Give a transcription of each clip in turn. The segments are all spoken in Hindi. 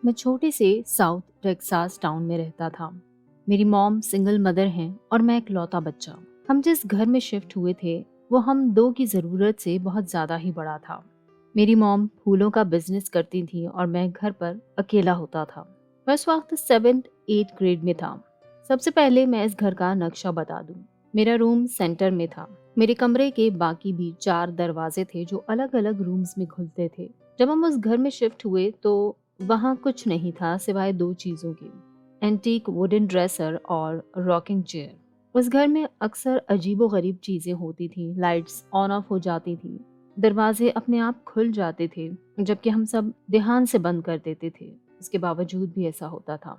मैं छोटे से साउथ टेक्सास टाउन में रहता था। मेरी मॉम सिंगल मदर हैं और मैं इकलौता बच्चा। हम जिस घर में शिफ्ट हुए थे वो हम दो की ज़रूरत से बहुत ज़्यादा ही बड़ा था। मेरी मॉम फूलों का बिजनेस करती थी और मैं घर पर अकेला होता था। मैं उस वक्त 7th 8th ग्रेड में था। सबसे पहले मैं इस घर का नक्शा बता दूं। मेरा रूम सेंटर में था। मेरे कमरे के बाकी भी 4 दरवाजे थे जो अलग अलग रूम्स में खुलते थे। जब हम उस घर में शिफ्ट हुए तो वहाँ कुछ नहीं था सिवाय दो चीज़ों के, एंटीक वुडन ड्रेसर और रॉकिंग चेयर। उस घर में अक्सर अजीबो गरीब चीज़ें होती थी। लाइट्स ऑन ऑफ हो जाती थी, दरवाजे अपने आप खुल जाते थे, जबकि हम सब ध्यान से बंद कर देते थे। इसके बावजूद भी ऐसा होता था।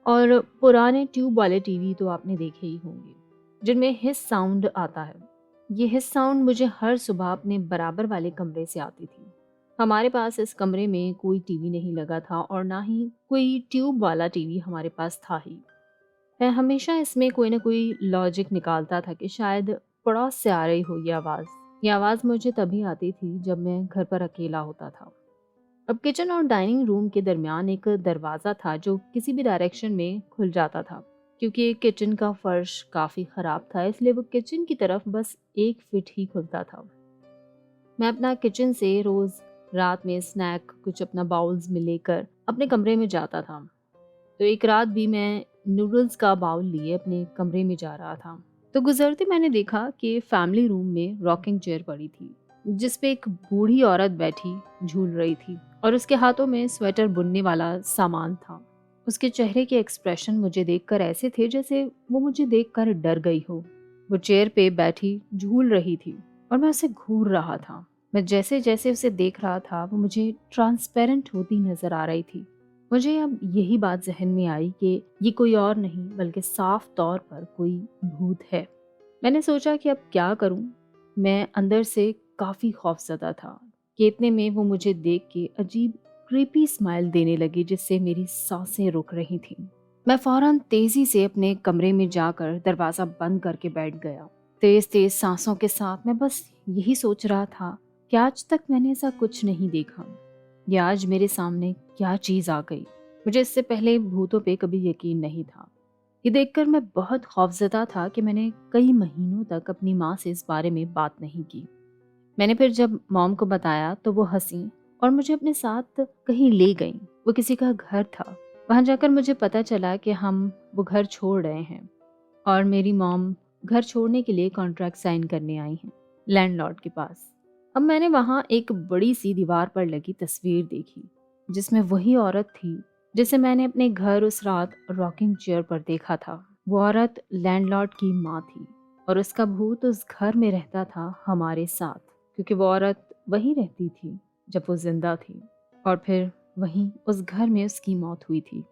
और पुराने ट्यूब वाले टीवी तो आपने देखे ही होंगे, जिनमें हिस साउंड आता है। ये हिस साउंड मुझे हर सुबह अपने बराबर वाले कमरे से आती थी। हमारे पास इस कमरे में कोई टीवी नहीं लगा था और ना ही कोई ट्यूब वाला टीवी हमारे पास था ही। मैं हमेशा इसमें कोई ना कोई लॉजिक निकालता था कि शायद पड़ोस से आ रही हो ये आवाज़। ये आवाज़ मुझे तभी आती थी जब मैं घर पर अकेला होता था। अब किचन और डाइनिंग रूम के दरमियान एक दरवाज़ा था जो किसी भी डायरेक्शन में खुल जाता था। क्योंकि किचन का फर्श काफ़ी ख़राब था, इसलिए वो किचन की तरफ बस 1 फीट ही खुलता था। मैं अपना किचन से रोज़ रात में स्नैक कुछ अपना बाउल्स में लेकर अपने कमरे में जाता था। तो एक रात भी मैं नूडल्स का बाउल लिए अपने कमरे में जा रहा था। तो गुजरते मैंने देखा कि फैमिली रूम में रॉकिंग चेयर पड़ी थी, जिस पे एक बूढ़ी औरत बैठी झूल रही थी और उसके हाथों में स्वेटर बुनने वाला सामान था। उसके चेहरे के एक्सप्रेशन मुझे देखकर ऐसे थे जैसे वो मुझे देखकर डर गई हो। वो चेयर पे बैठी झूल रही थी और मैं उसे घूर रहा था। मैं जैसे जैसे उसे देख रहा था वो मुझे ट्रांसपेरेंट होती नजर आ रही थी। मुझे अब यही बात जहन में आई कि ये कोई और नहीं बल्कि साफ तौर पर कोई भूत है। मैंने सोचा कि अब क्या करूं। मैं अंदर से काफ़ी खौफज़दा था कि इतने में वो मुझे देख के अजीब क्रीपी स्माइल देने लगी जिससे मेरी सांसें रुक रही थीं। मैं फौरन तेज़ी से अपने कमरे में जाकर दरवाज़ा बंद करके बैठ गया। तेज़ तेज़ सांसों के साथ मैं बस यही सोच रहा था कि आज तक मैंने ऐसा कुछ नहीं देखा। ये आज मेरे सामने क्या चीज़ आ गई। मुझे इससे पहले भूतों पे कभी यकीन नहीं था। ये देखकर मैं बहुत खौफज़दा था कि मैंने कई महीनों तक अपनी माँ से इस बारे में बात नहीं की। मैंने फिर जब मॉम को बताया तो वो हंसी और मुझे अपने साथ कहीं ले गई। वो किसी का घर था। वहाँ जाकर मुझे पता चला कि हम वो घर छोड़ रहे हैं और मेरी मॉम घर छोड़ने के लिए कॉन्ट्रैक्ट साइन करने आई हैं लैंडलॉर्ड के पास। अब मैंने वहाँ एक बड़ी सी दीवार पर लगी तस्वीर देखी जिसमें वही औरत थी जिसे मैंने अपने घर उस रात रॉकिंग चेयर पर देखा था। वो औरत लैंडलॉर्ड की माँ थी और उसका भूत उस घर में रहता था हमारे साथ, क्योंकि वो औरत वहीं रहती थी जब वो जिंदा थी और फिर वहीं उस घर में उसकी मौत हुई थी।